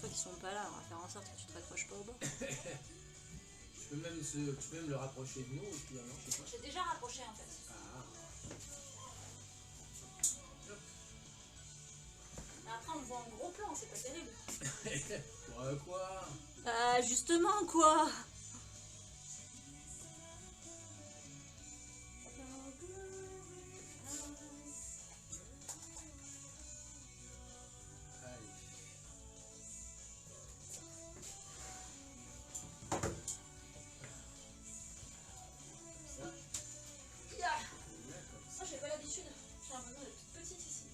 fois qu'ils sont pas là, on va faire en sorte que tu te raccroches pas au bord. Tu peux même le rapprocher de nous, et puis non, je sais pas. J'ai déjà rapproché en fait. Ah. Hop. Mais après on voit en gros plan, c'est pas terrible. Ouais, quoi? Ah justement quoi. Allez. Ça. Yeah. Là, comme ça. Moi j'ai pas l'habitude, j'ai l'impression d'être toute petite ici.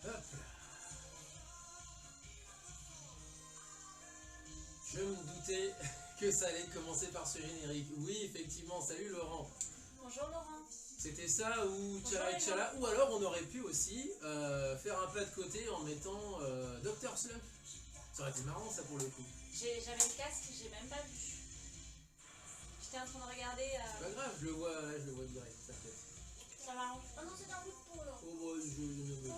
Hop là. Je me doutais que ça allait commencer par ce générique. Oui, effectivement, salut Laurent. Bonjour Laurent. C'était ça ou Bonjour, Tchala et les Tchala. Ou alors on aurait pu aussi faire un pas de côté en mettant Dr Slump. Ça aurait été marrant ça pour le coup. J'avais le casque, j'ai même pas vu. J'étais en train de regarder. C'est pas grave, je le vois direct, ça fait. Ça m'arrange. Oh non, c'est un bout de peau là. Oh bah je ne me...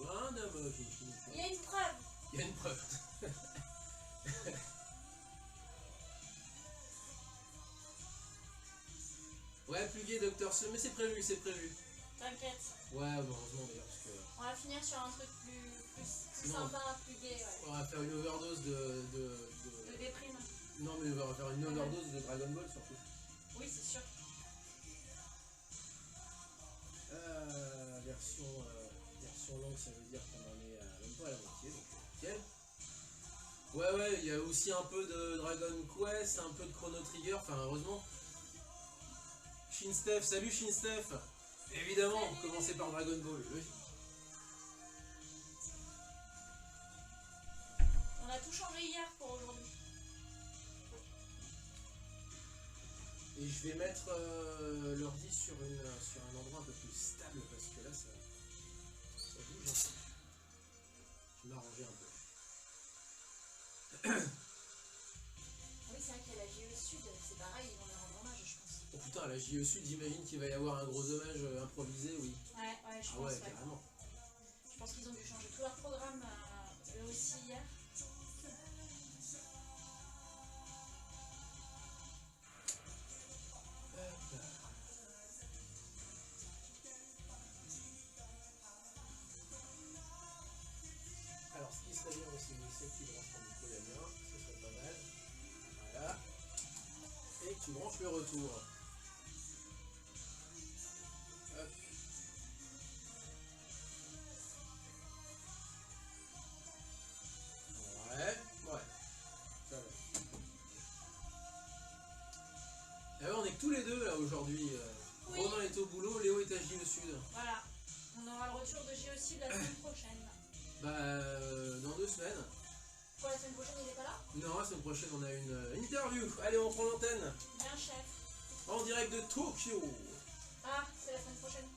Un homme, Il y a une preuve. Il y a une preuve. Ouais, plus gay Dr Slump, mais c'est prévu, c'est prévu. T'inquiète. Ouais, bah, heureusement d'ailleurs, parce que... On va finir sur un truc plus Sinon, sympa, plus gay, ouais. On va faire une overdose De déprime. Non mais on va faire une overdose de Dragon Ball surtout. Oui, c'est sûr. Version longue, ça veut dire qu'on en est même pas à la moitié, donc nickel. Ouais, il y a aussi un peu de Dragon Quest, un peu de Chrono Trigger, enfin heureusement. Shinstef, salut Shinstef. Évidemment, Salut. commencer par Dragon Ball. On a tout changé hier pour aujourd'hui. Et je vais mettre l'ordi sur un endroit un peu plus stable parce que là ça bouge un peu. Je vais m'arranger un peu. Oui, c'est vrai qu'il y a la JE Sud, c'est pareil, ils vont les rendre hommage, je pense. Oh putain, à la JE Sud, j'imagine qu'il va y avoir un gros hommage improvisé, oui. Ouais, je Ah pense. ouais, carrément. Je pense qu'ils ont dû changer tout leur programme eux aussi hier. Alors, ce qui serait bien aussi, c'est que tu branches ton micro Damien, ce serait pas mal. Voilà. Et que tu branches le retour. Hop. Ouais. Ça va. Et ouais, on est que tous les deux là aujourd'hui. Oui. Romain est au boulot, Léo est à JE Sud. Voilà. On aura le retour de JE Sud la semaine prochaine. Bah, dans 2 semaines. Quoi, la semaine prochaine, il est pas là? Non, la semaine prochaine, on a une interview. Allez, on prend l'antenne. Bien, chef. En direct de Tokyo. Ah, c'est la semaine prochaine.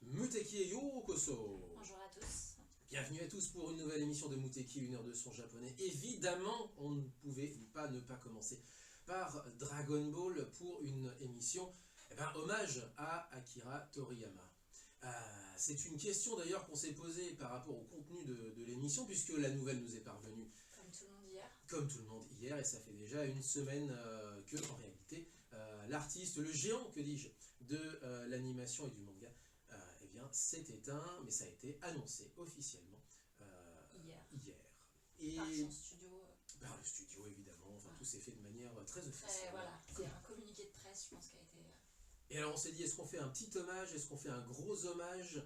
Muteki Yokoso. Bonjour à tous. Bienvenue à tous pour une nouvelle émission de Muteki, 1 heure de son japonais. Évidemment, on ne pouvait pas ne pas commencer par Dragon Ball pour une émission hommage à Akira Toriyama. C'est une question d'ailleurs qu'on s'est posée par rapport au contenu de l'émission, puisque la nouvelle nous est parvenue Comme tout le monde hier. comme tout le monde hier, et ça fait déjà une semaine que, en réalité, l'artiste, le géant, que dis-je, de l'animation et du manga, eh bien, s'est éteint, mais ça a été annoncé officiellement hier. Et par son studio. par le studio, évidemment. Enfin, tout s'est fait de manière très officielle. Voilà, c'est un communiqué de presse, je pense, qui a été... Et alors, on s'est dit, est-ce qu'on fait un petit hommage? Est-ce qu'on fait un gros hommage?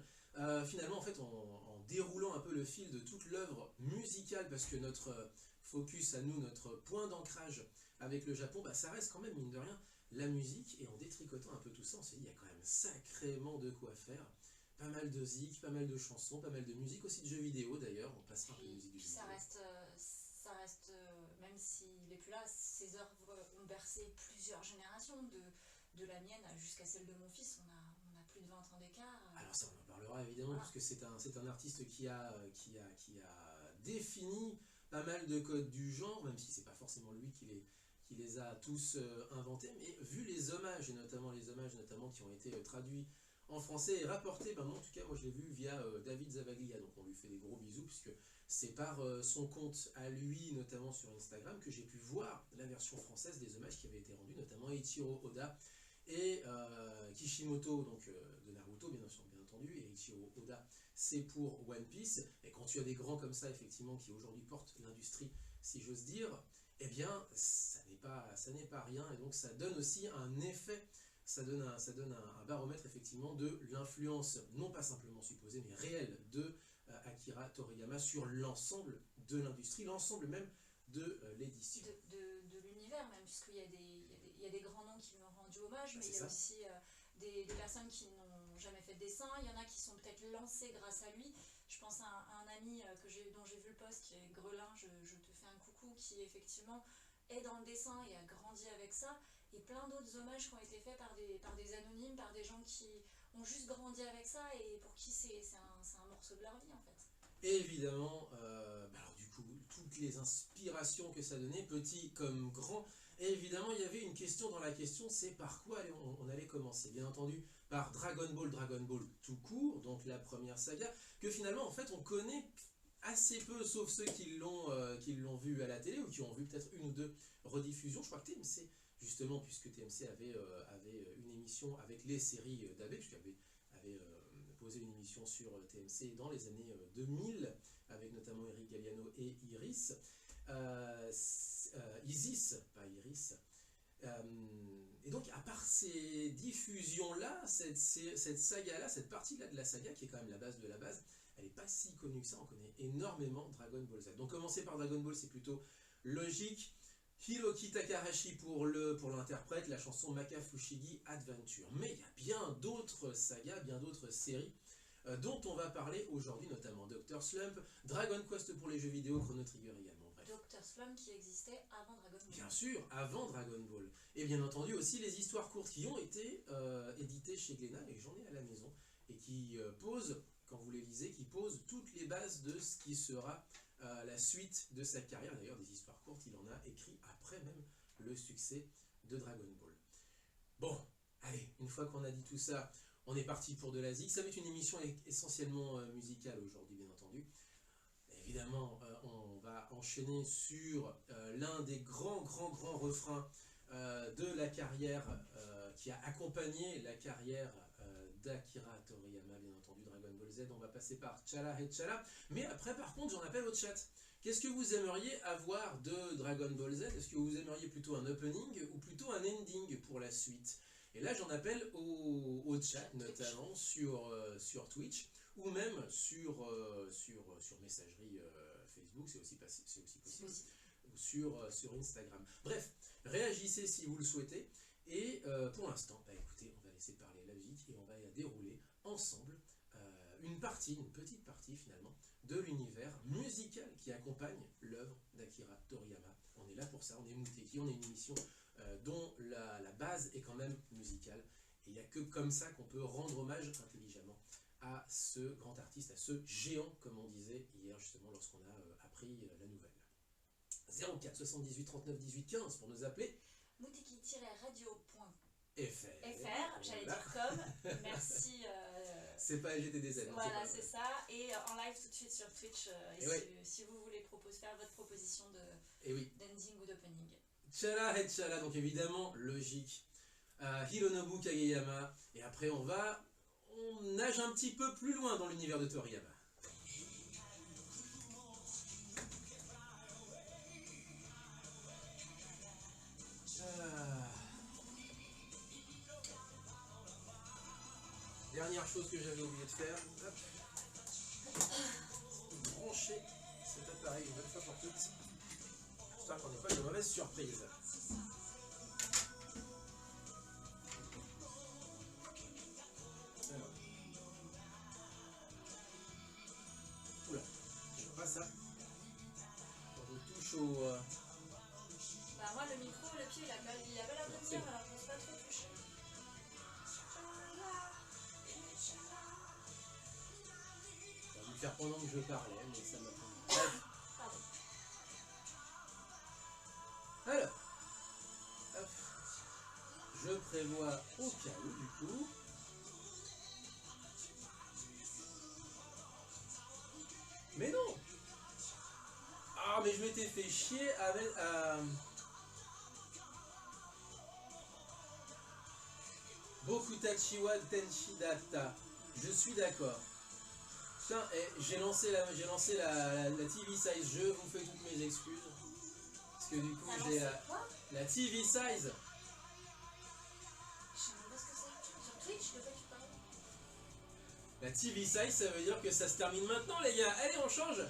Finalement, en fait, en déroulant un peu le fil de toute l'œuvre musicale, parce que notre focus à nous, notre point d'ancrage avec le Japon, bah, ça reste quand même, mine de rien, la musique. Et en détricotant un peu tout ça, on s'est dit, il y a quand même sacrément de quoi faire. Pas mal de zik, pas mal de chansons, pas mal de musique, aussi de jeux vidéo d'ailleurs. On passera un peu de musique du jeu vidéo. Ça reste, même s'il n'est plus là, ses œuvres ont bercé plusieurs générations, de la mienne jusqu'à celle de mon fils. On a plus de 20 ans d'écart. Alors ça, on en parlera évidemment, Voilà. puisque c'est un artiste qui a défini pas mal de codes du genre, même si c'est pas forcément lui qui les a tous inventés, mais vu les hommages, et notamment les hommages qui ont été traduits en français et rapportés, ben moi, en tout cas, moi je l'ai vu via David Zavaglia, donc on lui fait des gros bisous, puisque c'est par son compte à lui, notamment sur Instagram, que j'ai pu voir la version française des hommages qui avaient été rendus, notamment Eiichiro Oda et Kishimoto, donc de Naruto bien entendu, et Eiichiro Oda c'est pour One Piece. Et quand tu as des grands comme ça, effectivement, qui aujourd'hui portent l'industrie, si j'ose dire, eh bien ça n'est pas rien, et donc ça donne aussi un effet, ça donne un baromètre effectivement de l'influence, non pas simplement supposée, mais réelle de Akira Toriyama sur l'ensemble de l'industrie, l'ensemble même de l'édition. De l'univers même, puisqu'il y a des grands noms qui lui ont rendu hommage, mais il y a aussi des personnes qui n'ont jamais fait de dessin. Il y en a qui sont peut-être lancées grâce à lui. Je pense à un ami dont j'ai vu le post, qui est Grelin, je te fais un coucou, qui effectivement est dans le dessin et a grandi avec ça. Et plein d'autres hommages qui ont été faits par des anonymes, par des gens qui ont juste grandi avec ça et pour qui c'est un morceau de leur vie en fait. Et évidemment, alors du coup, toutes les inspirations que ça donnait, petit comme grand. Et évidemment, il y avait une question dans la question, c'est par quoi on allait commencer. Bien entendu, par Dragon Ball tout court, donc la première saga, que finalement, en fait, on connaît assez peu, sauf ceux qui l'ont vu à la télé, ou qui ont vu peut-être une ou deux rediffusions. Je crois que TMC, justement, puisque TMC avait une émission avec les séries d'AB, puisqu'il avait posé une émission sur TMC dans les années 2000, avec notamment Eric Galliano et Iris. Isis, pas Iris. Et donc, à part ces diffusions-là, cette saga-là, cette partie-là de la saga, qui est quand même la base de la base, elle n'est pas si connue que ça, on connaît énormément Dragon Ball Z. Donc, commencer par Dragon Ball, c'est plutôt logique. Hiroki Takahashi pour l'interprète, la chanson Maka Fushigi Adventure. Mais il y a bien d'autres sagas, bien d'autres séries dont on va parler aujourd'hui, notamment Dr. Slump, Dragon Quest pour les jeux vidéo, Chrono Trigger également. Bref. Dr. Slump qui existait avant Dragon Ball. Bien sûr, avant Dragon Ball. Et bien entendu aussi les histoires courtes qui ont été éditées chez Glénat, et j'en ai à la maison, et qui posent, quand vous les lisez, qui posent toutes les bases de ce qui sera la suite de sa carrière. D'ailleurs, des histoires courtes, il en a écrit après même le succès de Dragon Ball. Bon, allez, une fois qu'on a dit tout ça, on est parti pour de la zik. Ça va être une émission essentiellement musicale aujourd'hui, bien entendu. Évidemment, on va enchaîner sur l'un des grands refrains de la carrière qui a accompagné la carrière d'Akira Toriyama, bien entendu, Dragon Ball Z. On va passer par Chala et Chala. Mais après, par contre, j'en appelle au chat. Qu'est-ce que vous aimeriez avoir de Dragon Ball Z? Est-ce que vous aimeriez plutôt un opening ou plutôt un ending pour la suite? Et là, j'en appelle au chat, notamment sur Twitch, ou même sur messagerie Facebook, c'est aussi possible, ou sur Instagram. Bref, réagissez si vous le souhaitez. Et pour l'instant, bah, écoutez, on va laisser parler la musique et on va dérouler ensemble une petite partie finalement, de l'univers musical qui accompagne l'œuvre d'Akira Toriyama. On est là pour ça, on est Muteki, on est une émission dont la base est quand même musicale. Et il n'y a que comme ça qu'on peut rendre hommage intelligemment à ce grand artiste, à ce géant, comme on disait hier justement lorsqu'on a appris la nouvelle. 04 78 39 18 15 pour nous appeler. Muteki-radio.fr, FR, j'allais dire comme, merci. C'est pas LGTDZ. Voilà, c'est ça. Et en live tout de suite sur Twitch, si vous voulez faire votre proposition d'ending ou d'opening. Chala et Chala, donc évidemment, logique. à Hironobu Kageyama, et après on nage un petit peu plus loin dans l'univers de Toriyama. Dernière chose que j'avais oublié de faire, hop. Brancher cet appareil une bonne fois pour toutes, j'espère qu'on n'ait pas de mauvaises surprises. Alors. Oula, je vois pas ça. Quand je touche au... Bah moi le micro, le pied il a pas l'air de tenir, alors je ne sais pas trop toucher. J'ai dû le faire pendant que je parlais, mais ça m'a pas... Bref. Pardon. Alors, hop, je prévois au cas où du coup. Mais non! Ah, mais je m'étais fait chier avec... Bokutachi wa Tenshi Data. Je suis d'accord. Putain, j'ai lancé la TV Size. Je vous fais toutes mes excuses. Parce que du coup, j'ai la TV Size. Je sais même pas ce que c'est. Sur Twitch, de quoi tu parles? La TV Size, ça veut dire que ça se termine maintenant, les gars. Allez, on change.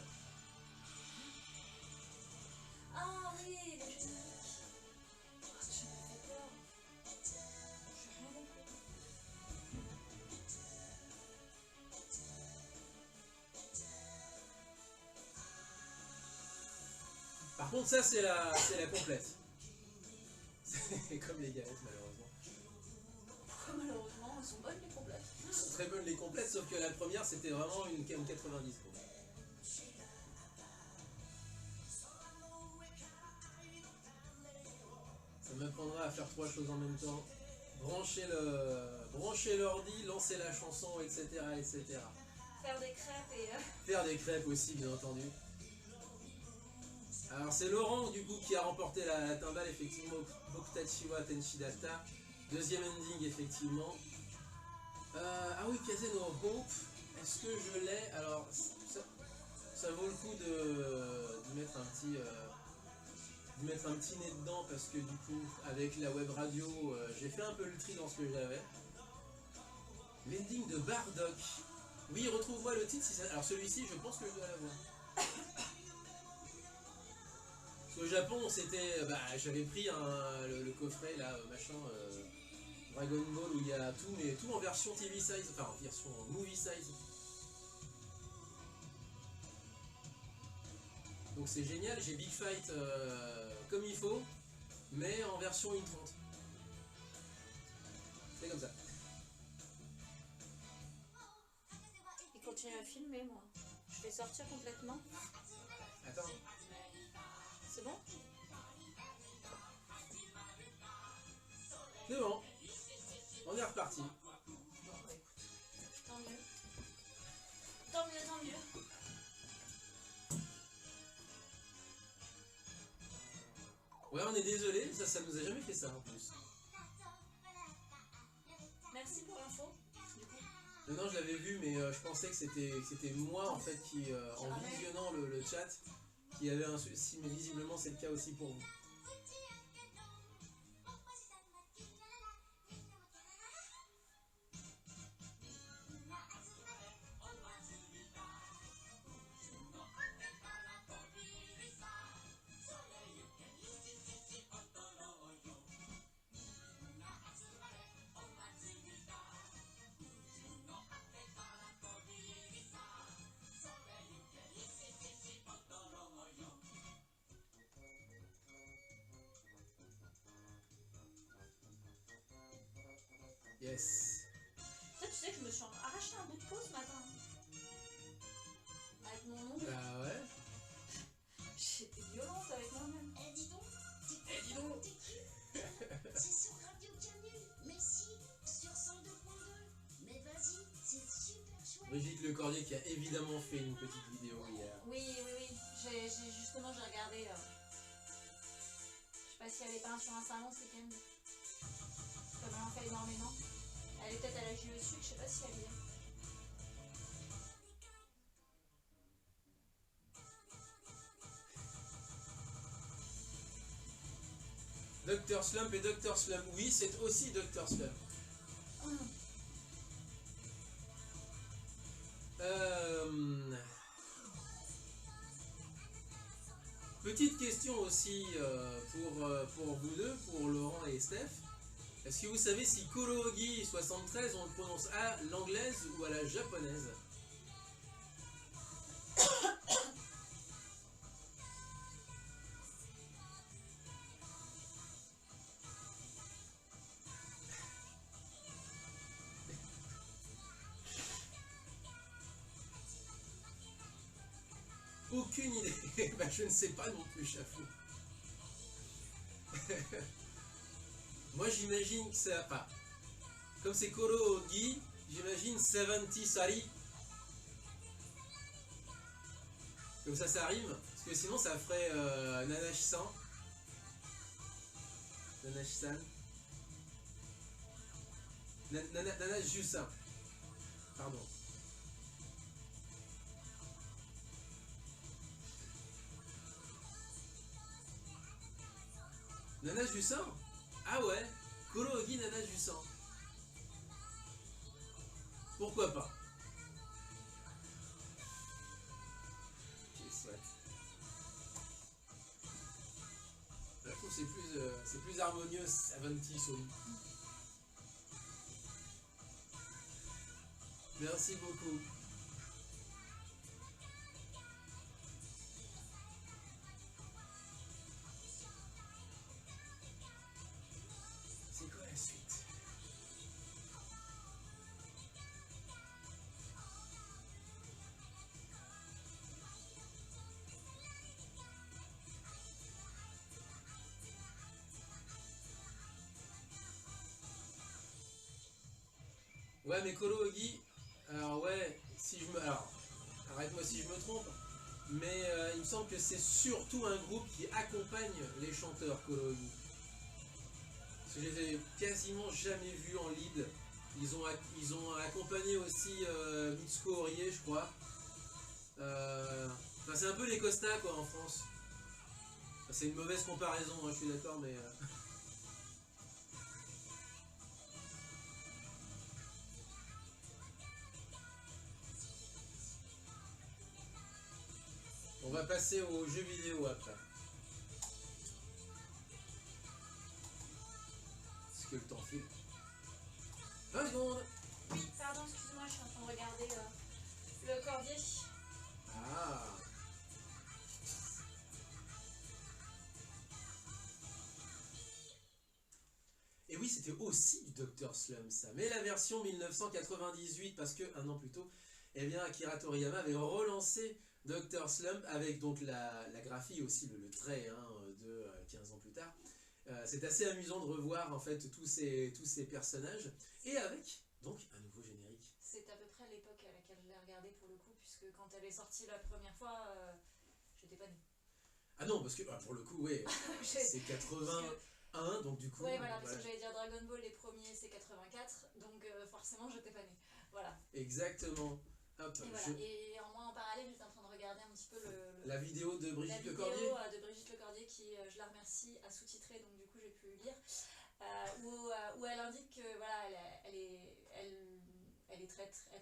Ah oui, les génériques. Oh, ça me fait peur. J'ai rien compris. Par contre, ça, c'est la complète. C'est comme les galettes, malheureusement. Pourquoi malheureusement, elles sont bonnes les complètes? Elles sont très bonnes les complètes, sauf que la première, c'était vraiment une KM90. Quoi. Ça m'apprendra à faire 3 choses en même temps. Brancher l'ordi, lancer la chanson, etc., etc. Faire des crêpes et... Faire des crêpes aussi, bien entendu. Alors c'est Laurent du coup qui a remporté la timbale, effectivement, Bokutachi wa Tenshi Data. Deuxième ending, effectivement. Ah oui, Kaze no Hope. Est-ce que je l'ai? Alors, ça vaut le coup de mettre un petit nez dedans, parce que du coup, avec la web radio, j'ai fait un peu le tri dans ce que j'avais. L'ending de Bardock. Oui, retrouve-moi le titre. Si ça... Alors celui-ci, je pense que je dois l'avoir. Au Japon, c'était, j'avais pris le coffret là, machin, Dragon Ball où il y a tout, mais tout en version TV size, enfin en version movie size. Donc c'est génial, j'ai Big Fight comme il faut, mais en version 1.30. C'est comme ça. Il continue à filmer, moi. Je vais sortir complètement. Attends. C'est bon? C'est bon. On est reparti. Bon, bah écoute. Tant mieux. Tant mieux, tant mieux. Ouais, on est désolé, ça nous a jamais fait ça en plus. Merci pour l'info. Non, je l'avais vu, mais je pensais que c'était moi en fait qui, en visionnant le chat, qui avait un souci, mais visiblement c'est le cas aussi pour vous. Yes. Toi, tu sais que je me suis arraché un bout de peau ce matin. Avec mon ongle. Ah ouais. J'étais violente avec moi-même. Eh dis donc, dis donc. c'est sur Radio Canu, mais si, sur 102.2. Mais vas-y, c'est super chouette. Brigitte Lecordier qui a évidemment fait une petite vidéo hier. Oui. J'ai regardé. Je sais pas si elle est peinte sur un salon ce week-end. Comme énormément. Elle est peut-être à la JE Sud, je sais pas si elle y est. Dr Slump et Dr Slump. Oui, c'est aussi Dr Slump. Petite question aussi pour vous deux, pour Laurent et Steph. Est-ce que vous savez si Kurogi 73 on le prononce à l'anglaise ou à la japonaise? Aucune idée. Bah, je ne sais pas non plus, j'avoue. Moi j'imagine que ça. Enfin, comme c'est Kurogi, j'imagine 70 Sari. Comme ça rime. Parce que sinon ça ferait Nanashi-san. Nanashi-san. Nanashi-san. Pardon. Nanashi-san. Ah ouais. Kurogi Nanashi-san. Pourquoi pas? Je souhaite. Je trouve que c'est plus harmonieux 70 Soli. Merci beaucoup. C'est quoi la suite? Ouais, mais Kurogi, alors ouais, si je me... Alors, arrête-moi si je me trompe, mais il me semble que c'est surtout un groupe qui accompagne les chanteurs Kurogi. Parce que je les ai quasiment jamais vus en lead. Ils ont accompagné aussi Mitsuko Orie, je crois. Enfin, c'est un peu les Costa quoi en France. Enfin, c'est une mauvaise comparaison, hein, je suis d'accord, mais... On va passer aux jeux vidéo après. Parce que le temps file. 20 secondes. Oui, pardon, excuse-moi, je suis en train de regarder le cordier. Ah. Et oui, c'était aussi du Dr Slump ça. Mais la version 1998, parce que un an plus tôt, eh bien, Akira Toriyama avait relancé Dr Slump avec donc la graphie aussi, le trait hein, de 15 ans plus tard. C'est assez amusant de revoir en fait tous ces personnages et avec donc un nouveau générique. C'est à peu près l'époque à laquelle je l'ai regardé pour le coup, puisque quand elle est sortie la première fois, j'étais pas née. Ah non, parce que pour le coup, oui, c'est 81, donc du coup... Oui, voilà, parce que j'allais dire Dragon Ball, les premiers c'est 84, donc forcément j'étais pas née. Voilà. Exactement. Hop, et voilà. Et moi en parallèle, j'étais en train de regarder un petit peu la vidéo de Brigitte Lecordier. La vidéo de Brigitte Lecordier qui, je la remercie, a sous-titré, donc du coup j'ai pu lire, où elle indique que voilà, elle est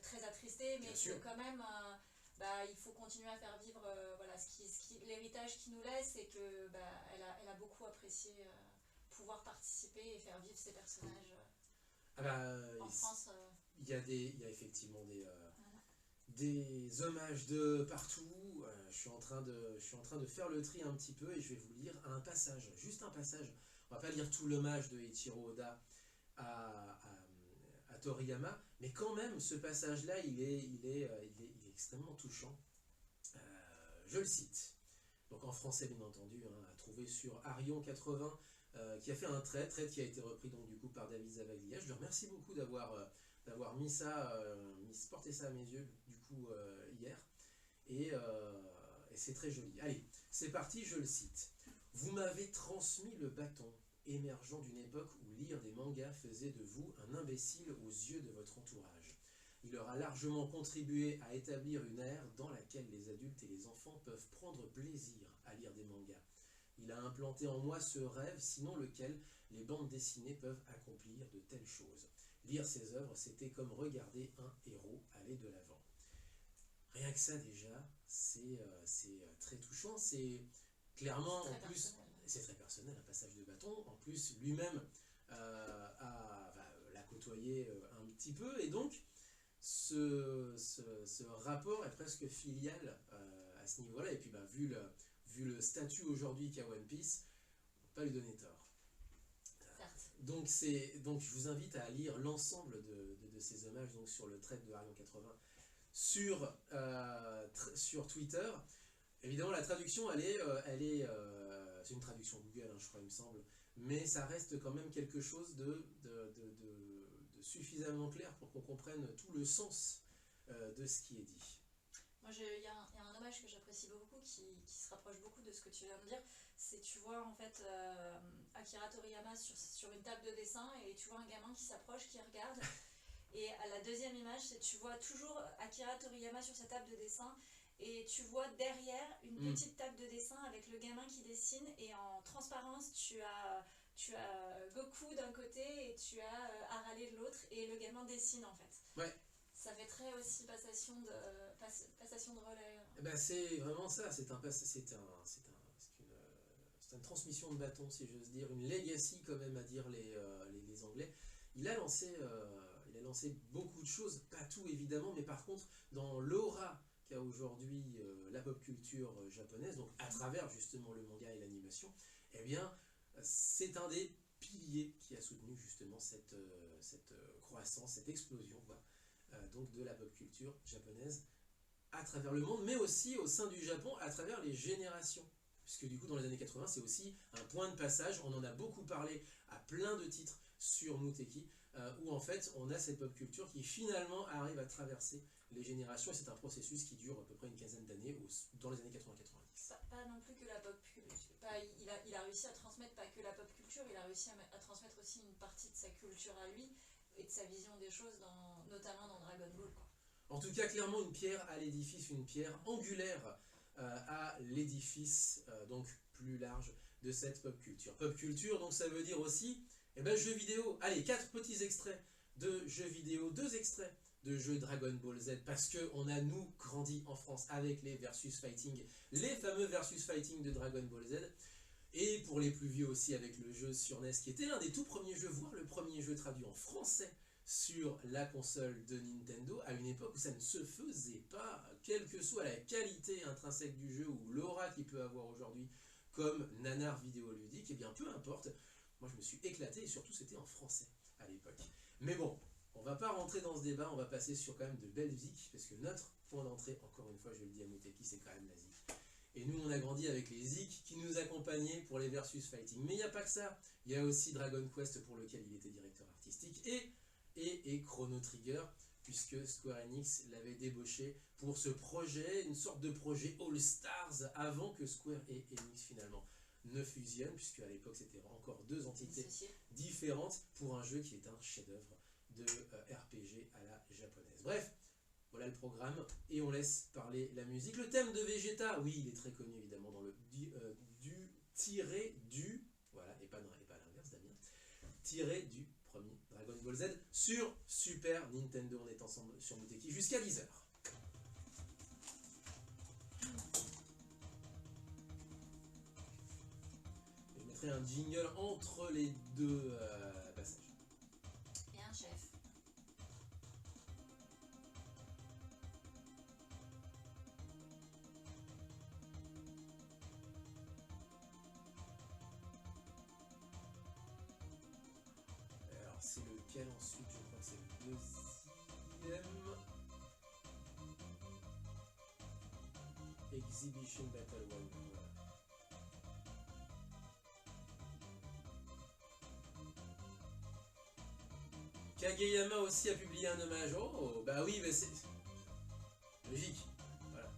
très attristée, mais que quand même il faut continuer à faire vivre voilà, l'héritage qu'il nous laisse, et que elle a beaucoup apprécié pouvoir participer et faire vivre ces personnages en France. Il y a effectivement des hommages de partout. Je suis en train de faire le tri un petit peu et je vais vous lire un passage, juste un passage. On va pas lire tout l'hommage de Eiichiro Oda à Toriyama, mais quand même ce passage-là, il est extrêmement touchant. Je le cite. Donc en français bien entendu, hein, à trouver sur Arion 80, qui a fait un trait qui a été repris donc du coup par David Zavaglia. Je le remercie beaucoup d'avoir mis ça, porté ça à mes yeux du coup hier, et c'est très joli. Allez, c'est parti, je le cite. Vous m'avez transmis le bâton, émergeant d'une époque où lire des mangas faisait de vous un imbécile aux yeux de votre entourage. Il aura largement contribué à établir une ère dans laquelle les adultes et les enfants peuvent prendre plaisir à lire des mangas. Il a implanté en moi ce rêve, sinon lequel les bandes dessinées peuvent accomplir de telles choses. Lire ses œuvres, c'était comme regarder un héros aller de l'avant. Rien que ça déjà, c'est très touchant, c'est clairement, en plus, c'est très personnel, un passage de bâton, en plus lui-même l'a côtoyé un petit peu, et donc ce rapport est presque filial à ce niveau-là, et puis vu le statut aujourd'hui qu'a One Piece, on ne peut pas lui donner tort. Donc je vous invite à lire l'ensemble de ces hommages donc sur le thread de Arion 80 sur Twitter. Évidemment, la traduction, c'est une traduction Google, hein, je crois, il me semble, mais ça reste quand même quelque chose de suffisamment clair pour qu'on comprenne tout le sens de ce qui est dit. Moi, il y a un hommage que j'apprécie beaucoup qui se rapproche beaucoup de ce que tu viens de dire. C'est, tu vois, en fait, Akira Toriyama sur une table de dessin et tu vois un gamin qui s'approche, qui regarde. Et à la deuxième image, c'est tu vois toujours Akira Toriyama sur sa table de dessin et tu vois derrière une petite table de dessin avec le gamin qui dessine et en transparence, tu as Goku d'un côté et tu as Harale de l'autre et le gamin dessine en fait. Ouais. Ça fait très aussi passation de relais. Ben c'est vraiment ça, c'est une transmission de bâton, si j'ose dire, une legacy quand même à dire les Anglais. Il a lancé beaucoup de choses, pas tout évidemment, mais par contre dans l'aura qu'a aujourd'hui la pop culture japonaise, donc à travers justement le manga et l'animation, eh bien c'est un des piliers qui a soutenu justement cette croissance, cette explosion donc de la pop culture japonaise à travers le monde, mais aussi au sein du Japon à travers les générations. Puisque du coup dans les années 80 c'est aussi un point de passage, on en a beaucoup parlé à plein de titres sur Muteki, où en fait on a cette pop culture qui finalement arrive à traverser les générations, et c'est un processus qui dure à peu près une quinzaine d'années dans les années 80-90. Pas non plus que la pop culture, il a réussi à transmettre pas que la pop culture, il a réussi à transmettre aussi une partie de sa culture à lui et de sa vision des choses, notamment dans Dragon Ball, quoi. En tout cas, clairement une pierre à l'édifice, une pierre angulaire à l'édifice donc plus large de cette pop culture. Pop culture, donc ça veut dire aussi jeux vidéo. Allez, 4 petits extraits de jeux vidéo, 2 extraits de jeux Dragon Ball Z, parce qu'on a, nous, grandi en France avec les versus fighting, les fameux versus fighting de Dragon Ball Z, et pour les plus vieux aussi avec le jeu sur NES, qui était l'un des tout premiers jeux, voire le premier jeu traduit en français sur la console de Nintendo, à une époque où ça ne se faisait pas, quelle que soit la qualité intrinsèque du jeu ou l'aura qu'il peut avoir aujourd'hui comme nanar vidéoludique, et bien peu importe, moi je me suis éclaté, et surtout c'était en français à l'époque. Mais bon, on va pas rentrer dans ce débat, on va passer sur quand même de belles zik, parce que notre point d'entrée, encore une fois je le dis à Muteki, c'est quand même la zik. Et nous on a grandi avec les zik qui nous accompagnaient pour les versus fighting. Mais il n'y a pas que ça, il y a aussi Dragon Quest pour lequel il était directeur artistique, et Chrono Trigger, puisque Square Enix l'avait débauché pour ce projet, une sorte de projet All Stars, avant que Square et Enix finalement ne fusionnent, puisque à l'époque c'était encore 2 entités différentes pour un jeu qui est un chef-d'œuvre de RPG à la japonaise. Bref, voilà le programme, et on laisse parler la musique. Le thème de Vegeta, oui, il est très connu évidemment dans le voilà, et pas l'inverse, Damien, tiré du premier Dragon Ball Z sur Super Nintendo. On est ensemble sur Muteki jusqu'à 10h. Je mettrai un jingle entre les deux passages. Et un chef. Alors c'est lequel ensuite? Je crois que c'est le deuxième. Exhibition Battle 1. Voilà. Kageyama aussi a publié un hommage. Oh, bah oui, mais c'est logique. Voilà.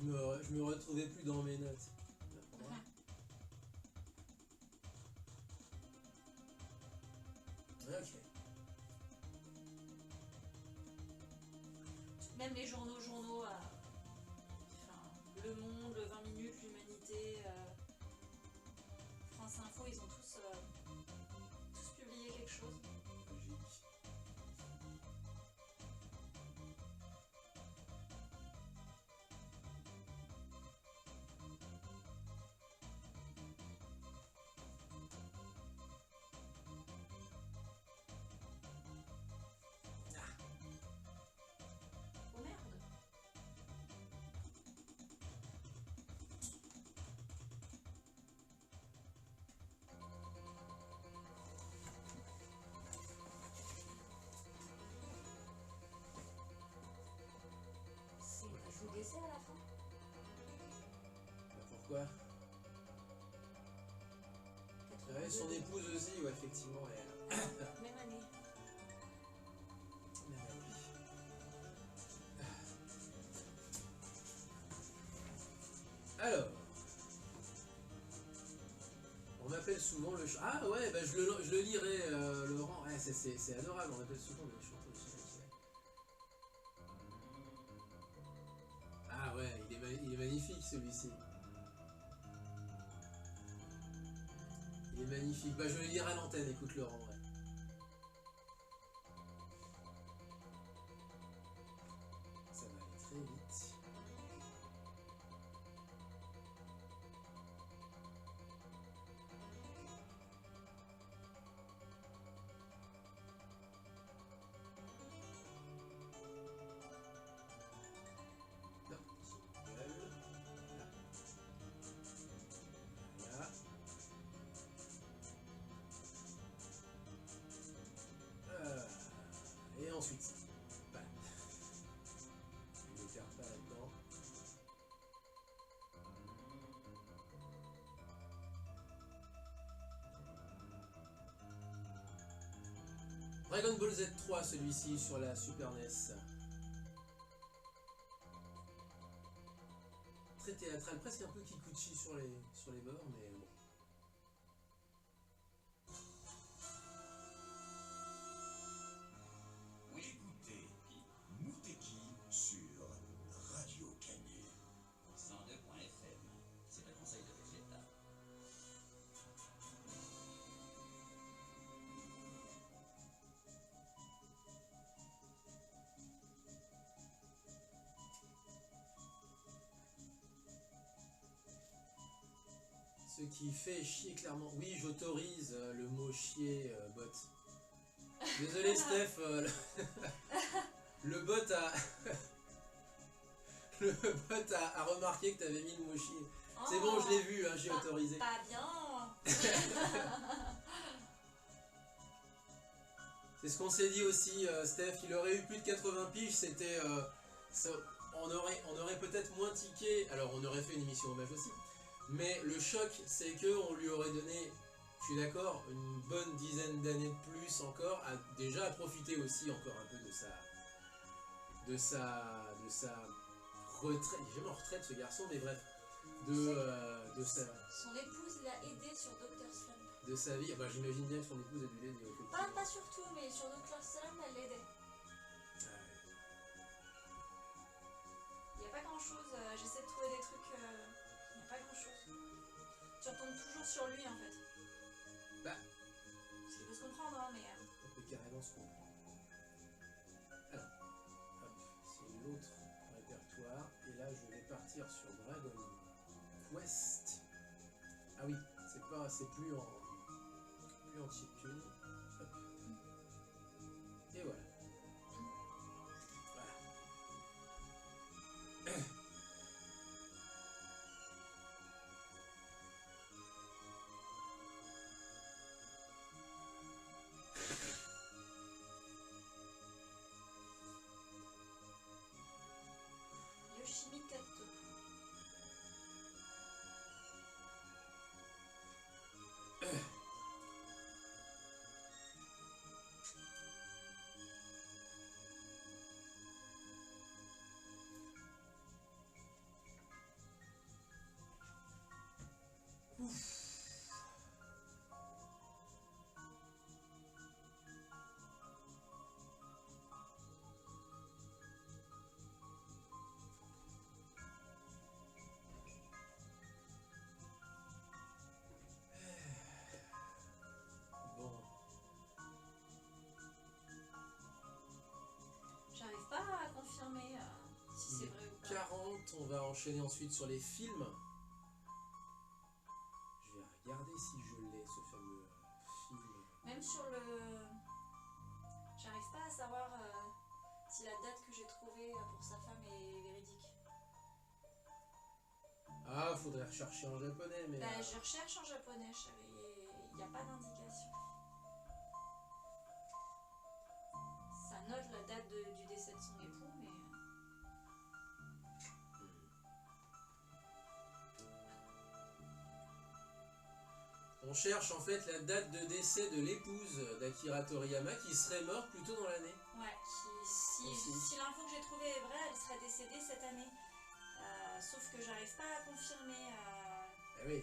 Je me retrouvais plus dans mes notes. Ok. Même les journaux, enfin, Le Monde, le 20 minutes, l'Humanité, France Info, ils ont tous publié quelque chose. Logique. Oh merde! Je vous dessert à la fin? Bah, pourquoi? Ouais, son épouse aussi, ouais, effectivement, elle. Même année. Même avis. Alors, on m'appelle souvent le ah ouais, bah je le lirai, Laurent. Ouais, c'est adorable, on m'appelle souvent le chanteur de Soleil. Ah ouais, il est magnifique celui-ci. Il est magnifique. Bah je le lirai à l'antenne, écoute Laurent. Ouais. Ça va aller très vite. Non, jingle. Là. Voilà. Et ensuite, voilà. Je ne perds pas là-dedans. Dragon Ball Z 3, celui-ci sur la Super NES. Très théâtral, presque un peu Kikuchi sur les bords, mais bon. Écoutez Muteki sur Radio Canu 102.fm. C'est un conseil de Vegeta. Ce qui fait chier clairement. Oui, j'autorise le mot chier, bot. Désolé Steph, le bot a le bot a remarqué que t'avais mis le mot chier. C'est bon, je l'ai vu, hein, j'ai autorisé. Pas bien. C'est ce qu'on s'est dit aussi, Steph. Il aurait eu plus de 80 piges, c'était on aurait peut-être moins tiqué. Alors on aurait fait une émission hommage aussi. Mais le choc, c'est que on lui aurait donné, je suis d'accord, une bonne dizaine d'années de plus encore, déjà à profiter aussi encore un peu de sa retraite. Il est jamais en retraite ce garçon, mais bref, de sa Son épouse l'a aidé sur Dr. Slump. de sa vie. Bah, j'imagine bien que son épouse a dû l'aider. Pas surtout, mais sur Dr. Slump, elle l'aidait. Il n'y a pas grand chose, j'essaie de trouver des trucs, il n'y a pas grand chose. Tu retombes toujours sur lui en fait. Bah, Ce qui peut se comprendre, hein, mais. on peut carrément se comprendre. Alors, hop, c'est l'autre répertoire. Et là, je vais partir sur Dragon Quest. Ah oui, c'est plus en chiptune. Hop. Et voilà. Voilà. Yoshimi Kato. on va enchaîner ensuite sur les films. Je vais regarder si je l'ai, ce fameux film. Même sur le... J'arrive pas à savoir si la date que j'ai trouvée pour sa femme est véridique. Ah, faudrait rechercher en japonais, mais... Bah, je recherche en japonais, il n'y a pas d'indication. Ça note la date du décès de son époux, mais... On cherche en fait la date de décès de l'épouse d'Akira Toriyama qui serait morte plus tôt dans l'année. Ouais, si l'info que j'ai trouvée est vraie, elle serait décédée cette année. Sauf que j'arrive pas à confirmer. Eh oui,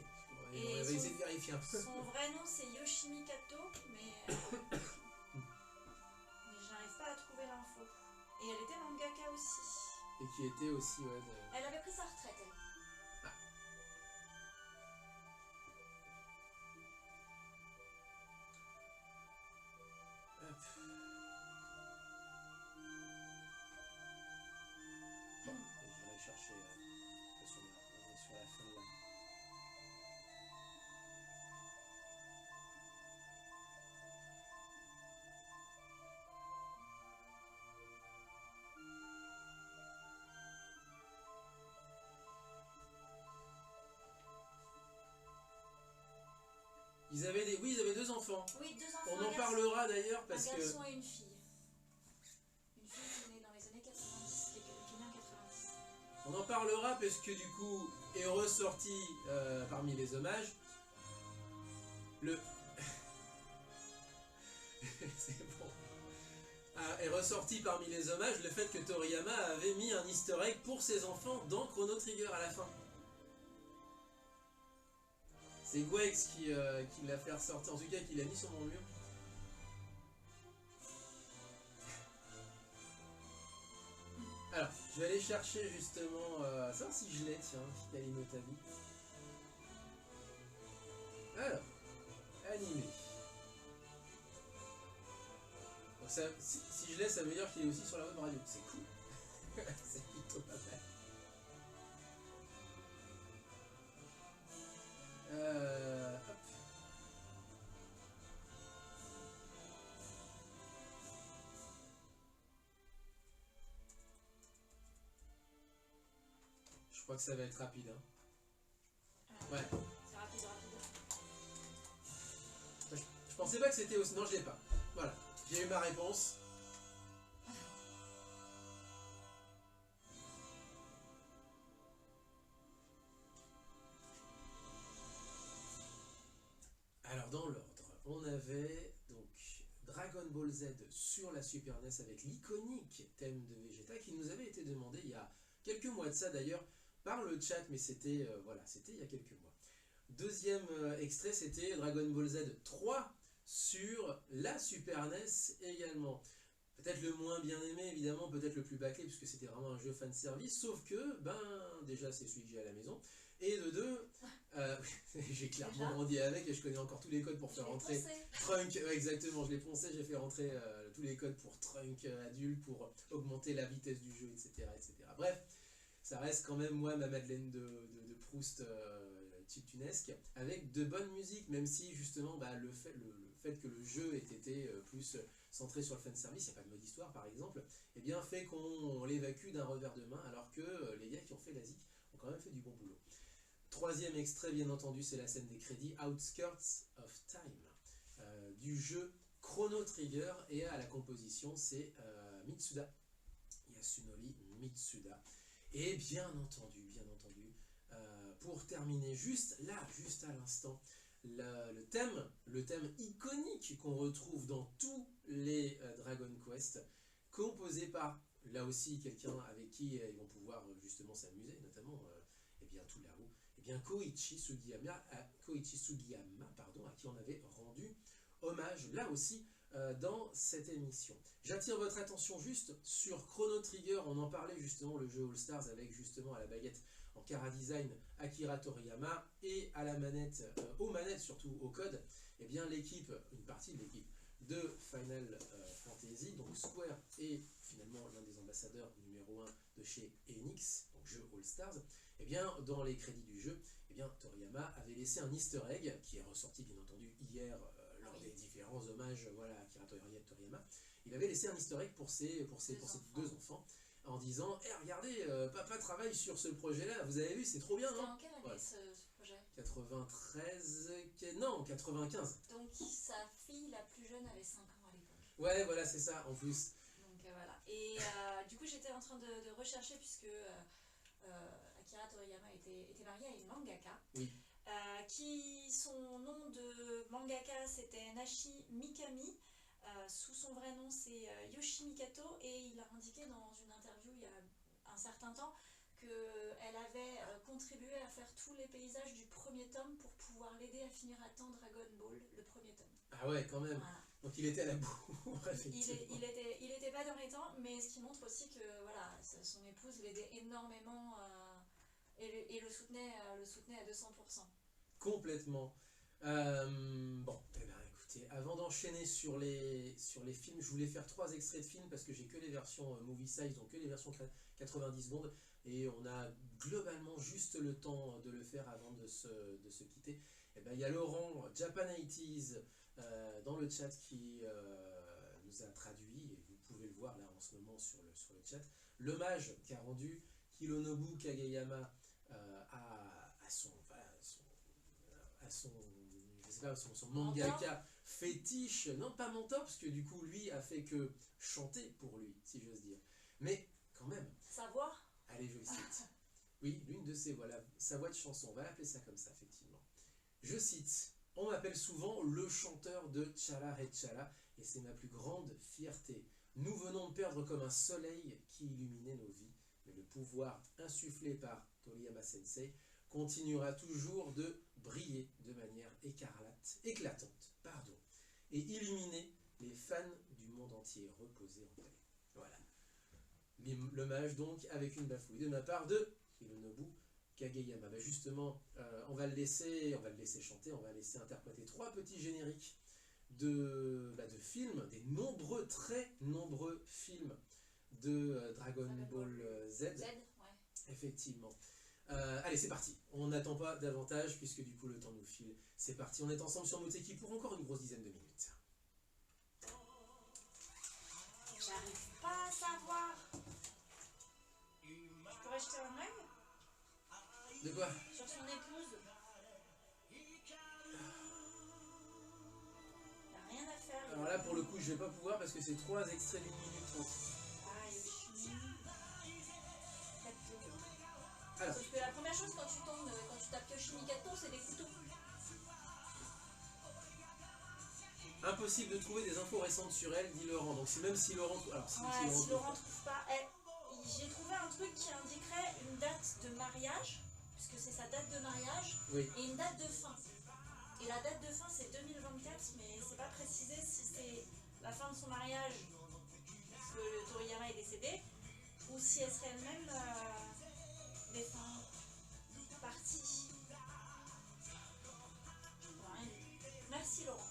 on va essayer de vérifier un peu. Son vrai nom c'est Yoshimi Kato, mais j'arrive pas à trouver l'info. Et elle était mangaka aussi. Et qui était aussi, ouais... Elle avait pris sa retraite, elle. Bon, j'irai chercher... on est sur la fin de l'année. Ils avaient 2 enfants. Oui, 2 enfants. On en parlera d'ailleurs parce un que... garçon et une fille. Une fille qui est née dans les années 90, qui est née en 90. On en parlera parce que du coup est ressorti parmi les hommages le... C'est bon. Est ressorti parmi les hommages le fait que Toriyama avait mis un easter egg pour ses enfants dans Chrono Trigger à la fin. C'est Gwex qui l'a fait ressortir, en tout cas qui l'a mis sur mon mur. Alors, je vais aller chercher justement, savoir si je l'ai, tiens, Hikari no Tabi. Alors, animé. Donc ça, si je l'ai, ça veut dire qu'il est aussi sur la web radio. C'est cool. C'est plutôt pas mal. Hop. Je crois que ça va être rapide. Hein. Ouais. C'est rapide. Je pensais pas que c'était aussi... Non, je l'ai pas. Voilà. J'ai eu ma réponse. Alors dans l'ordre, on avait donc Dragon Ball Z sur la Super NES avec l'iconique thème de Vegeta qui nous avait été demandé il y a quelques mois de ça d'ailleurs par le chat, mais c'était voilà, c'était il y a quelques mois. Deuxième extrait, c'était Dragon Ball Z 3 sur la Super NES également. Peut-être le moins bien aimé évidemment, peut-être le plus bâclé puisque c'était vraiment un jeu fan service, sauf que ben déjà c'est celui que j'ai à la maison. Et de 2, j'ai clairement grandi avec et je connais encore tous les codes pour faire rentrer Trunk, exactement, je l'ai poncé, j'ai fait rentrer tous les codes pour Trunk adulte, pour augmenter la vitesse du jeu, etc. Bref, ça reste quand même moi ma Madeleine de Proust chiptunesque, avec de bonnes musiques, même si justement bah, le fait que le jeu ait été plus centré sur le fanservice, il n'y a pas de mode histoire par exemple, eh bien fait qu'on l'évacue d'un revers de main, alors que les gars qui ont fait la ZIC ont quand même fait du bon boulot. Troisième extrait, bien entendu, c'est la scène des crédits Outskirts of Time du jeu Chrono Trigger, et à la composition, c'est Mitsuda, Yasunori Mitsuda. Et bien entendu, pour terminer, juste à l'instant, le thème iconique qu'on retrouve dans tous les Dragon Quest, composé par, là aussi, quelqu'un avec qui ils vont pouvoir justement s'amuser, notamment tout là-haut, Koichi Sugiyama, à qui on avait rendu hommage, là aussi, dans cette émission. J'attire votre attention juste sur Chrono Trigger, on en parlait justement, le jeu All Stars, avec justement à la baguette en Chara Design Akira Toriyama, et à la manette, aux manettes surtout, au code, eh bien l'équipe, une partie de l'équipe, de Final Fantasy, donc Square est finalement l'un des ambassadeurs numéro 1 de chez Enix, donc jeu All Stars, et bien dans les crédits du jeu, eh bien Toriyama avait laissé un easter egg qui est ressorti bien entendu hier lors des différents hommages à Akira Toriyama. Il avait laissé un easter egg pour ses deux enfants en disant regardez, papa travaille sur ce projet-là, vous avez vu, c'est trop bien, C'était non? en quelle année ce projet? 93, non, 95. Donc sa fille la plus jeune avait 5 ans à l'époque. Ouais, voilà, c'est ça, en plus. Donc voilà. Et du coup, j'étais en train de rechercher, puisque Akira Toriyama était marié à une mangaka. Oui. Qui, son nom de mangaka, c'était Nashi Mikami. Sous son vrai nom, c'est Yoshi Mikato. Et il a indiqué dans une interview il y a un certain temps qu'elle avait contribué à faire tous les paysages du premier tome pour pouvoir l'aider à finir à temps Dragon Ball, le premier tome. Ah ouais, quand même. Voilà. Donc il était à la bourre, effectivement. Il était pas dans les temps, mais ce qui montre aussi que voilà, son épouse l'aidait énormément et le soutenait à 200%. Complètement. Bon, eh ben, écoutez, avant d'enchaîner sur les films, je voulais faire 3 extraits de films parce que j'ai que les versions movie size, donc que les versions 90 secondes, et on a globalement juste le temps de le faire avant de se quitter. Eh ben, il y a Laurent, Japan 80s, dans le chat qui nous a traduit, et vous pouvez le voir là en ce moment sur le chat, l'hommage qu'a rendu Hironobu Kageyama à son je sais pas, son mangaka fétiche, non pas mentor, parce que du coup lui a fait que chanter pour lui, si j'ose dire, mais quand même. Sa voix. Allez, je cite. Oui, l'une de ses voix, sa voix de chanson, on va l'appeler ça comme ça, effectivement. Je cite: on m'appelle souvent le chanteur de Chala et Chala, et c'est ma plus grande fierté. Nous venons de perdre comme un soleil qui illuminait nos vies, mais le pouvoir insufflé par Toriyama Sensei continuera toujours de briller de manière éclatante, et illuminer les fans du monde entier. Reposer en paix. Voilà. L'hommage donc avec une bafouille de ma part de Hironobu Kageyama. Bah justement, on va le laisser chanter, on va laisser interpréter 3 petits génériques de films, des très nombreux films de Dragon Ball Z. Ouais. Effectivement. Allez, c'est parti. On n'attend pas davantage puisque du coup le temps nous file. C'est parti, on est ensemble sur Muteki pour encore une grosse dizaine de minutes. J'arrive pas à savoir. Je pourrais jeter un œil? De quoi? Sur son épouse. Y'a rien à faire. Alors là pour le coup je vais pas pouvoir parce que c'est 3 extraits d'1 minute 30. Ah, Yoshi. Alors. Sauf que la première chose quand tu tapes Yoshi Mikato, c'est des couteaux. Impossible de trouver des infos récentes sur elle, dit Laurent. Donc même si Laurent... Alors, si Laurent trouve pas... j'ai trouvé un truc qui indiquerait une date de mariage, puisque c'est sa date de mariage, oui. Et une date de fin. Et la date de fin c'est 2024, mais c'est pas précisé si c'est la fin de son mariage, parce que Toriyama est décédé, ou si elle serait elle-même partie. Merci Laurent.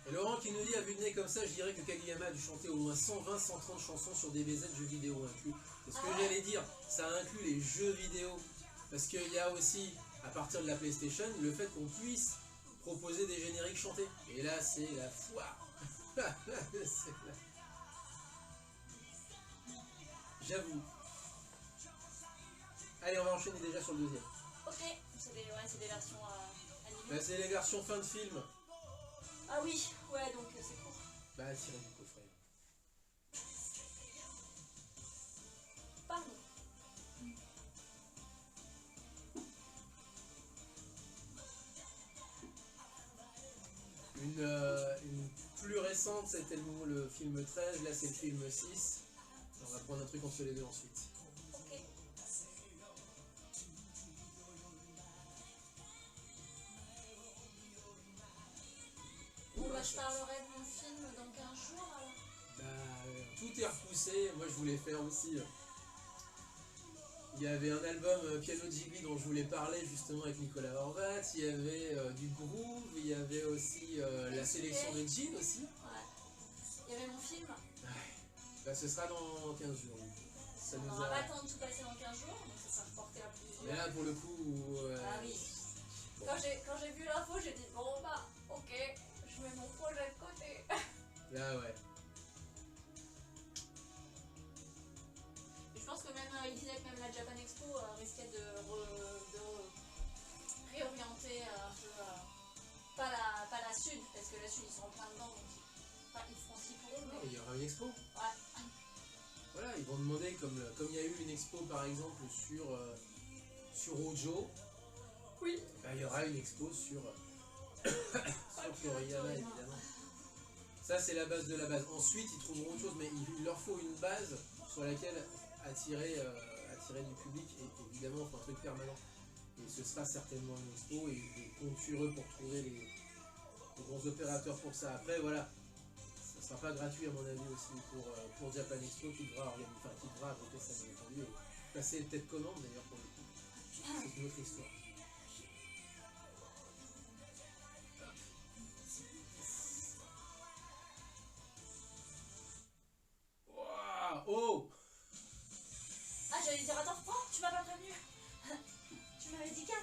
Et Laurent qui nous dit à vue de nez comme ça, je dirais que Kageyama a dû chanter au moins 120-130 chansons sur DBZ jeux vidéo inclus. C'est ce que j'allais dire, ça inclut les jeux vidéo. Parce qu'il y a aussi, à partir de la PlayStation, le fait qu'on puisse proposer des génériques chantés. Et là, c'est la foire. J'avoue. Allez, on va enchaîner déjà sur le deuxième. Ok, c'est des versions animées. Bah, c'est les versions fin de film. Ah oui, ouais, donc c'est court. Bah, tirez du coffret. Pardon. Une plus récente, c'était le film 13, là c'est le film 6. On va prendre un truc entre les deux ensuite. Ok. Bon bah je parlerai de mon film dans 15 jours alors. Bah tout est repoussé, moi je voulais faire aussi Il y avait un album Piano Ghibli dont je voulais parler justement avec Nicolas Horvat. Il y avait du groove, il y avait aussi la sélection de Jean aussi. Ouais. Il y avait mon film. Bah, ce sera dans 15 jours. Ça On nous va a... pas attendre tout passer dans 15 jours, donc ça sera reporté à plusieurs. Mais là pour le coup... Ah oui. Bon. Quand j'ai vu l'info, j'ai dit bon bah ok, je mets mon projet de côté. Là ouais. Et je pense que même, il disait que même la Japan Expo risquait de réorienter un peu, pas la Sud, parce que la Sud ils sont en plein dedans, donc ils feront ce qu'ils pourront. Non, Mais... il y aura une expo. Ouais. Voilà, ils vont demander, comme il y a eu une expo par exemple sur Ojo, Oui. bah, il y aura une expo sur Toriyama évidemment. Ça c'est la base de la base. Ensuite ils trouveront autre chose, mais il leur faut une base sur laquelle attirer du public et évidemment il faut un truc permanent. Et ce sera certainement une expo et compte sur eux pour trouver les gros opérateurs pour ça. Après voilà. Ça sera pas gratuit à mon avis aussi pour Japan Expo qui devra abriter ça bien entendu et passer peut-être commande d'ailleurs pour le coup. C'est une autre histoire. Waouh, oh, Ah j'allais dire attends, tu m'as pas prévenu. Tu m'avais dit 4.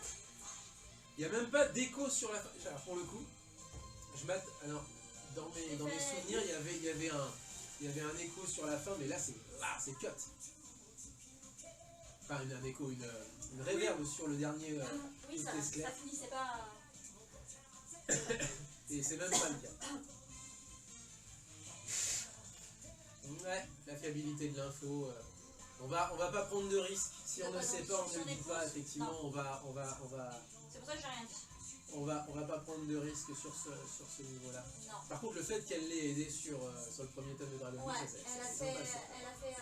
il n'y a même pas d'écho sur la fin. Alors pour le coup, alors dans mes souvenirs il y avait un écho sur la fin, mais là c'est cut. Enfin un écho, une réverb sur le dernier. Oui, ça finissait pas. Et c'est même pas le cas. Ouais, la fiabilité de l'info. On va pas prendre de risques. Si on ne sait pas, on ne le dit pas. Effectivement, on va. C'est pour ça que j'ai rien dit. On va pas prendre de risques sur ce niveau-là. Non. Par contre, le fait qu'elle l'ait aidé sur le premier tome de Dragon Ball, Ouais, c'est elle a fait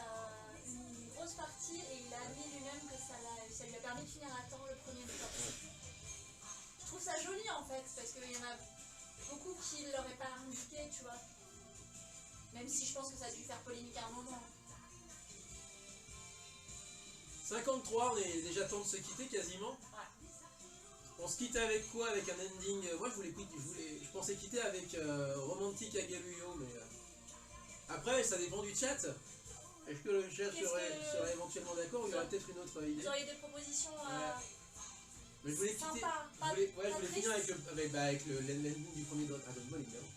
une grosse partie et il a admis lui-même que ça lui a permis de finir à temps le premier tome. Je trouve ça joli en fait, parce qu'il y en a beaucoup qui ne l'auraient pas indiqué, tu vois. Même si je pense que ça a dû faire polémique à un moment. 53, on est déjà temps de se quitter quasiment. Ouais. On se quitte avec quoi? Avec un ending. Moi je pensais quitter avec Romantic Ageruyo, mais après ça dépend du chat. Est-ce que le chat serait éventuellement d'accord ou il y aurait peut-être une autre idée? Vous auriez des propositions Mais je voulais quitter. sympas, Je voulais finir avec l'ending du premier Dragon Ball évidemment.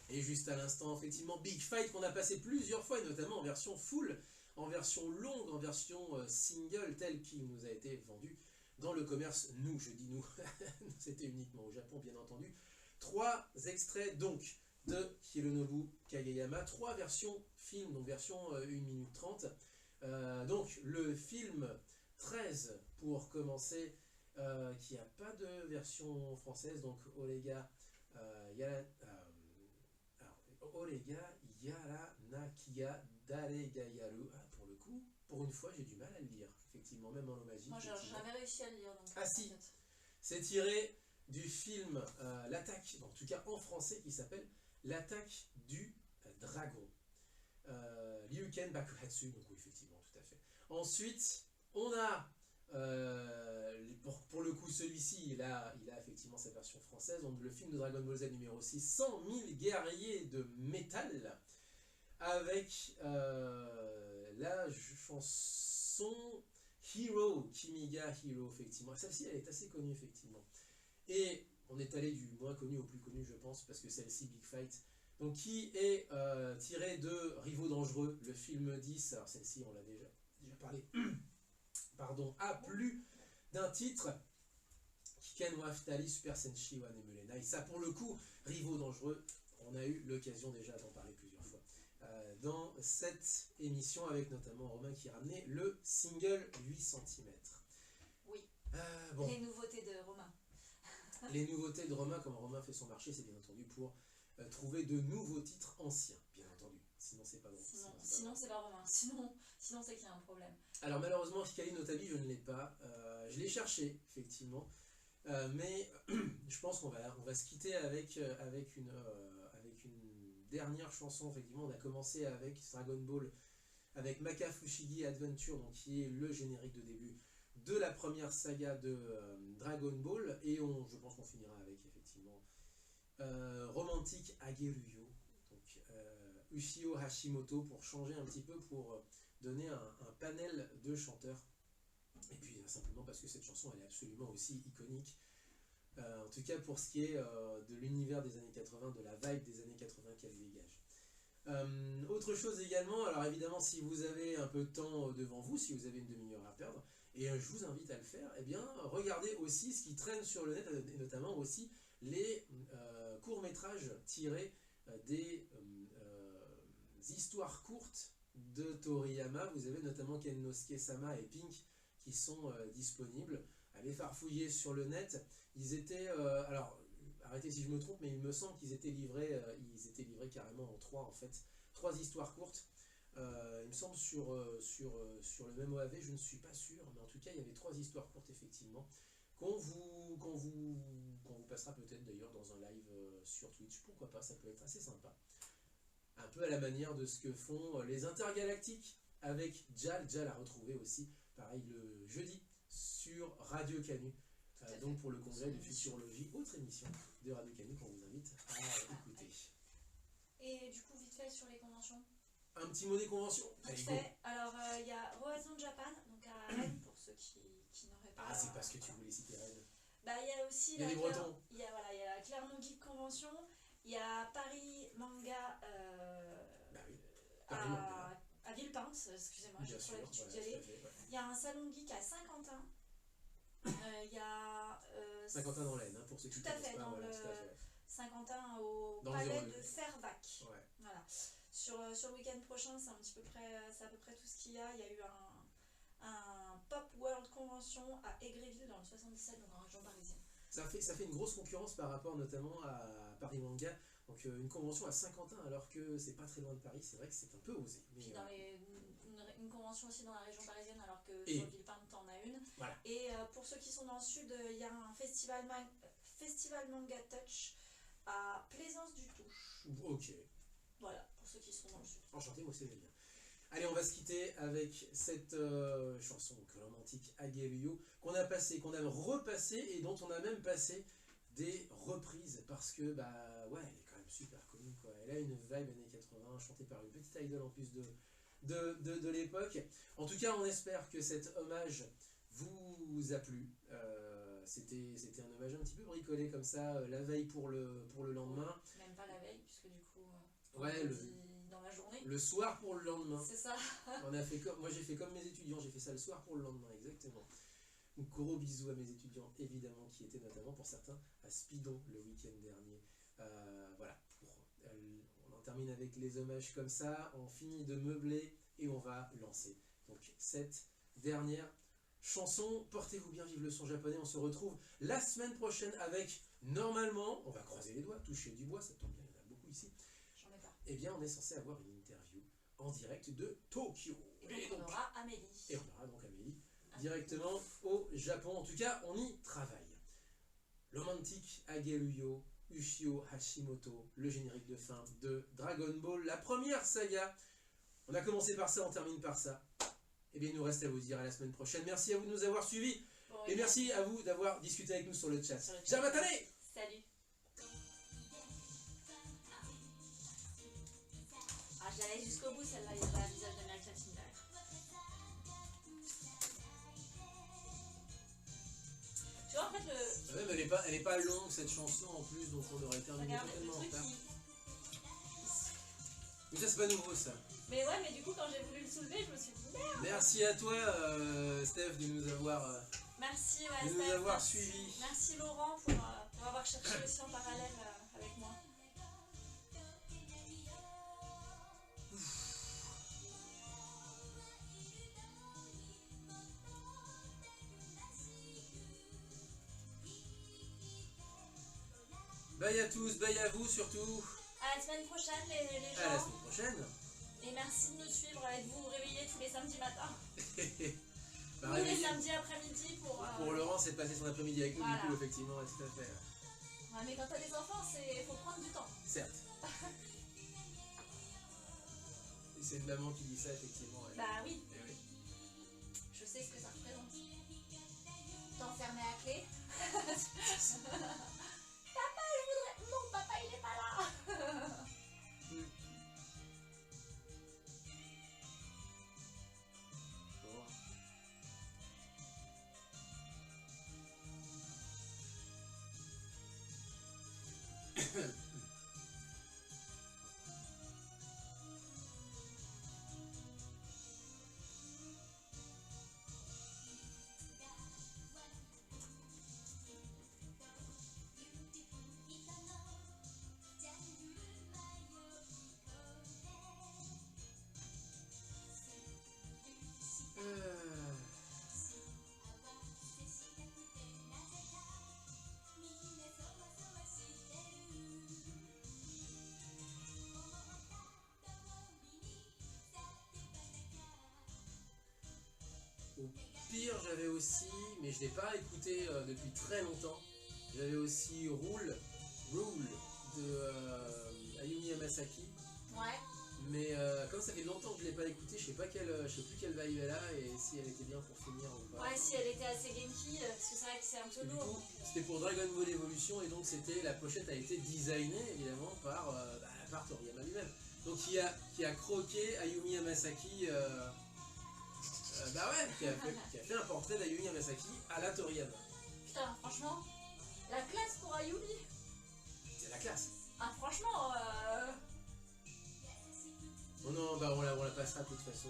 Et juste à l'instant, effectivement, Big Fight qu'on a passé plusieurs fois, et notamment en version full, en version longue, en version single, telle qu'il nous a été vendu dans le commerce. Nous, je dis nous, c'était uniquement au Japon, bien entendu. 3 extraits donc de Hironobu Kageyama, 3 versions film, donc version 1 minute 30. Donc le film 13 pour commencer, qui n'a pas de version française, donc Olega Yaranakia Daregayaru. Pour le coup, pour une fois, j'ai du mal à le lire, effectivement, même en Lomaji. Moi, j'ai jamais réussi à le lire. Donc, ah si, c'est tiré du film L'attaque, en tout cas en français, qui s'appelle L'attaque du dragon. Ryuken Bakuhatsu, donc oui, effectivement, tout à fait. Ensuite, on a, pour le coup, celui-ci, il a effectivement sa version française, donc le film de Dragon Ball Z numéro 6, 100 000 guerriers de métal, avec la chanson Hero, Kimiga Hero, effectivement. Celle-ci, elle est assez connue, effectivement. Et on est allé du moins connu au plus connu, je pense, parce que celle-ci, Big Fight, donc qui est tirée de Rivaux Dangereux, le film 10. Alors celle-ci, on l'a déjà parlé, pardon, à plus d'un titre. Kiken wa Futari Super Senshi wa Nemurenai. Ça, pour le coup, Rivaux Dangereux, on a eu l'occasion déjà d'en parler plusieurs fois dans cette émission, avec notamment Romain qui ramenait le single 8 cm. Oui. Bon. Les nouveautés de Romain. Les nouveautés de Romain, comment Romain fait son marché, c'est bien entendu pour trouver de nouveaux titres anciens, bien entendu. Sinon, c'est pas bon. Sinon c'est pas Romain. Sinon c'est qu'il y a un problème. Alors, malheureusement, Hikari no Tabi, je ne l'ai pas. Je l'ai cherché, effectivement. Mais je pense qu'on va se quitter avec une dernière chanson. Effectivement, on a commencé avec Dragon Ball avec Maka Fushigi Adventure, donc qui est le générique de début de la première saga de Dragon Ball, et je pense qu'on finira avec effectivement Romantic Ageruyo, donc Ushio Hashimoto, pour changer un petit peu, pour donner un panel de chanteurs, et puis simplement parce que cette chanson elle est absolument aussi iconique, en tout cas pour ce qui est de l'univers des années 80, de la vibe des années 80 qu'elle dégage. Autre chose également, alors évidemment si vous avez un peu de temps devant vous, si vous avez une demi-heure à perdre, et je vous invite à le faire, eh bien regardez aussi ce qui traîne sur le net, et notamment aussi les courts-métrages tirés des histoires courtes de Toriyama. Vous avez notamment Kennosuke-sama et Pink qui sont disponibles. Allez farfouiller sur le net. Ils étaient, alors arrêtez si je me trompe, mais il me semble qu'ils étaient livrés carrément en 3 en fait. 3 histoires courtes. Il me semble sur le même OAV, je ne suis pas sûr, mais en tout cas il y avait 3 histoires courtes effectivement, qu'on vous passera peut-être d'ailleurs dans un live sur Twitch, pourquoi pas, ça peut être assez sympa. Un peu à la manière de ce que font les Intergalactiques avec Jal à retrouver aussi, pareil le jeudi sur Radio Canu, donc pour le congrès de Futurologie, autre émission de Radio Canu qu'on vous invite à écouter. Et du coup, vite fait sur les conventions. Un petit mot des conventions. Vite fait. Alors, il y a Horizon Japan, donc à Rennes, pour ceux qui n'auraient pas... Ah, c'est parce que tu voulais citer Rennes. Bah, il y a aussi... Il y a les Bretons. Il y a la Clermont Geek Convention, il y a Paris Manga... Bah oui. Paris Manga. À Villepinte, excusez-moi, j'ai trop l'habitude d'y aller. Ouais. Il y a un salon geek à Saint-Quentin. Il y a... Saint-Quentin dans l'Aisne, pour ceux qui tout à fait, dans le Saint-Quentin au palais de Fervac. Ouais. Voilà. Sur le week-end prochain, c'est à peu près tout ce qu'il y a. Il y a eu un Pop World Convention à Aigréville dans le 77, donc en région parisienne. Ça fait une grosse concurrence par rapport notamment à Paris Manga. Donc une convention à Saint-Quentin alors que c'est pas très loin de Paris, c'est vrai que c'est un peu osé. Mais puis une convention aussi dans la région parisienne alors que sur Villepinte t'en as une. Voilà. Et pour ceux qui sont dans le sud, il y a un festival Manga Touch à Plaisance du Touche. Ok. Voilà, pour ceux qui sont dans le sud. Enchanté, moi c'est bien. Allez, on va se quitter avec cette chanson romantique Ageruyo qu'on a repassée et dont on a même passé des reprises parce que bah ouais, elle est quand même super connue quoi. Elle a une vibe années 80 chantée par une petite idole en plus de l'époque. En tout cas, on espère que cet hommage vous a plu. C'était un hommage un petit peu bricolé comme ça, la veille pour le lendemain. Même pas la veille, puisque du coup, ouais, dans la journée. Le soir pour le lendemain. C'est ça. Moi j'ai fait comme mes étudiants, j'ai fait ça le soir pour le lendemain, exactement. Donc gros bisous à mes étudiants, évidemment, qui étaient notamment pour certains à Spidon le week-end dernier. Voilà, on en termine avec les hommages comme ça, on finit de meubler et on va lancer donc cette dernière chanson. Portez-vous bien, vive le son japonais. On se retrouve la semaine prochaine avec, normalement, on va croiser les doigts, toucher du bois, ça tombe bien, il y en a beaucoup ici. J'en ai pas. Eh bien, on est censé avoir une interview en direct de Tokyo. Et donc on aura Amélie. Et on aura donc Amélie directement au Japon. En tout cas, on y travaille. Romantic Ageruyo, Ushio Hashimoto, le générique de fin de Dragon Ball, la première saga. On a commencé par ça, on termine par ça. Eh bien, il nous reste à vous dire à la semaine prochaine. Merci à vous de nous avoir suivis. Bon, et merci à vous d'avoir discuté avec nous sur le chat. Jamatane! Salut. Ah, je l'allais jusqu'au bout, celle-là, il y a pas un visage de Mary Catherine derrière. Tu vois, en fait, Même, elle est pas longue cette chanson en plus, donc on aurait terminé totalement en retard. Mais ça, c'est pas nouveau ça. Mais ouais, mais du coup, quand j'ai voulu le soulever, je me suis dit merde. Merci à toi, Steph, de nous avoir, merci, suivis. Merci Laurent pour avoir cherché aussi en parallèle avec moi. Bye à tous, bye à vous surtout. À la semaine prochaine les gens. À la semaine prochaine. Et merci de nous suivre et de vous réveiller tous les samedis matins. Bah, ou les samedis après-midi pour Laurent, c'est de passer son après-midi avec nous, voilà. Du coup, effectivement, tout à fait. Ouais, mais quand t'as des enfants, faut prendre du temps. Certes. c'est une maman qui dit ça, effectivement. Ouais. Bah oui, Eh oui. je sais ce que ça représente. T'enfermer à clé. Papa, je voudrais... Non, papa, il est pas là. Bon. Au pire, j'avais aussi, mais je l'ai pas écouté depuis très longtemps, j'avais aussi Rule de Ayumi Hamasaki. Ouais. Mais comme ça fait longtemps que je l'ai pas écouté, je sais plus quelle vibe elle a et si elle était bien pour finir ou pas. Ouais, si elle était assez genki, parce que c'est vrai que c'est un peu Et du lourd. coup, c'était pour Dragon Ball Evolution et donc la pochette a été designée évidemment par Toriyama lui-même. Donc qui a croqué Ayumi Hamasaki, qui a fait un portrait d'Ayumi Hamasaki à la Toriyama. Putain, franchement, la classe pour Ayumi. C'est la classe. Ah, franchement, Oh non, on la passera de toute façon.